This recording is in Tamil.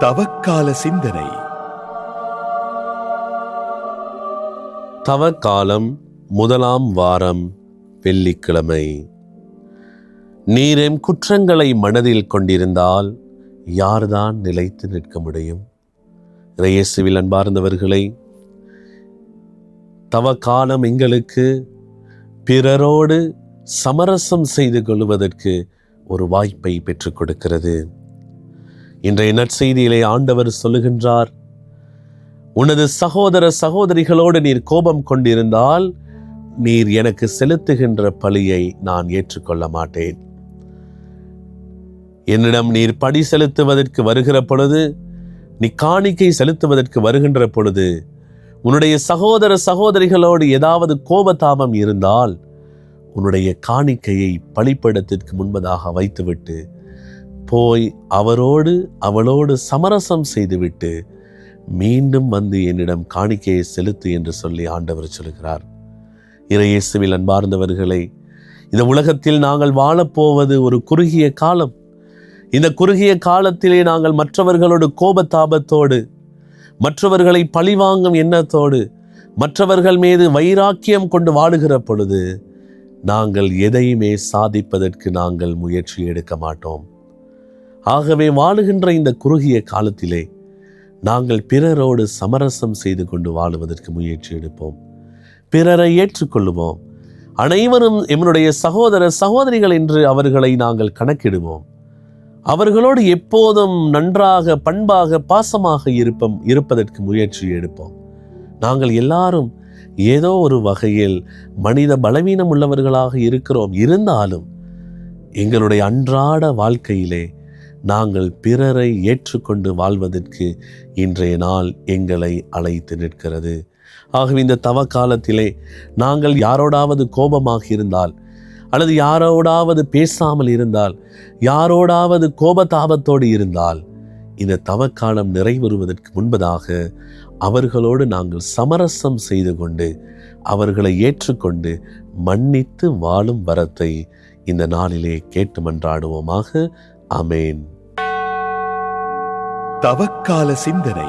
தவக்கால சிந்தனை. தவக்காலம் முதலாம் வாரம், வெள்ளிக்கிழமை. நீர் எம் குற்றங்களை மனதில் கொண்டிருந்தால் யார்தான் நிலைத்து நிற்க முடியும்? இயேசுவில் அன்பார்ந்தவர்களை, தவக்காலம் எங்களுக்கு பிறரோடு சமரசம் செய்து கொள்வதற்கு ஒரு வாய்ப்பை பெற்றுக் கொடுக்கிறது. இன்றைய நற்செய்தியிலே ஆண்டவர் சொல்லுகின்றார், உனது சகோதர சகோதரிகளோடு நீர் கோபம் கொண்டிருந்தால் நீர் எனக்கு செலுத்துகின்ற பழியை நான் ஏற்றுக்கொள்ள மாட்டேன். என்னிடம் நீர் படி செலுத்துவதற்கு வருகிற பொழுது, நீ காணிக்கை செலுத்துவதற்கு வருகின்ற பொழுது, உன்னுடைய சகோதர சகோதரிகளோடு ஏதாவது கோபதாபம் இருந்தால் உன்னுடைய காணிக்கையை பலிபீடத்திற்கு முன்பதாக வைத்துவிட்டு போய் அவளோடு சமரசம் செய்துவிட்டு மீண்டும் வந்து என்னிடம் காணிக்கையை செலுத்து என்று சொல்லி ஆண்டவர் சொல்கிறார். இயேசுவில் அன்பார்ந்தவர்களை, இந்த உலகத்தில் நாங்கள் வாழப்போவது ஒரு குறுகிய காலம். இந்த குறுகிய காலத்திலே நாங்கள் மற்றவர்களோடு கோபதாபத்தோடு, மற்றவர்களை பழிவாங்கும் எண்ணத்தோடு, மற்றவர்கள் மீது வைராக்கியம் கொண்டு வாழுகிற பொழுது நாங்கள் எதையுமே சாதிப்பதற்கு நாங்கள் முயற்சி எடுக்க மாட்டோம். ஆகவே வாழுகின்ற இந்த குறுகிய காலத்திலே நாங்கள் பிறரோடு சமரசம் செய்து கொண்டு வாழுவதற்கு முயற்சி எடுப்போம். பிறரை ஏற்றுக்கொள்ளுவோம். அனைவரும் எம்முடைய சகோதர சகோதரிகள் என்று அவர்களை நாங்கள் கணக்கிடுவோம். அவர்களோடு எப்போதும் நன்றாக, பண்பாக, பாசமாக இருப்பதற்கு முயற்சி எடுப்போம். நாங்கள் எல்லாரும் ஏதோ ஒரு வகையில் மனித பலவீனம் உள்ளவர்களாக இருக்கிறோம். இருந்தாலும் எங்களுடைய அன்றாட வாழ்க்கையிலே நாங்கள் பிறரை ஏற்றுக்கொண்டு வாழ்வதற்கு இன்றைய நாள் எங்களை அழைத்து நிற்கிறது. ஆகவே இந்த தவக்காலத்திலே நாங்கள் யாரோடாவது கோபமாக இருந்தால், அல்லது யாரோடாவது பேசாமல் இருந்தால், யாரோடாவது கோபதாபத்தோடு இருந்தால், இந்த தவக்காலம் நிறைவேறுவதற்கு முன்பதாக அவர்களோடு நாங்கள் சமரசம் செய்து கொண்டு அவர்களை ஏற்றுக்கொண்டு மன்னித்து வாழும் வரத்தை இந்த நாளிலே கேட்டு மன்றாடுவோமாக. ஆமென். தவக்கால சிந்தனை.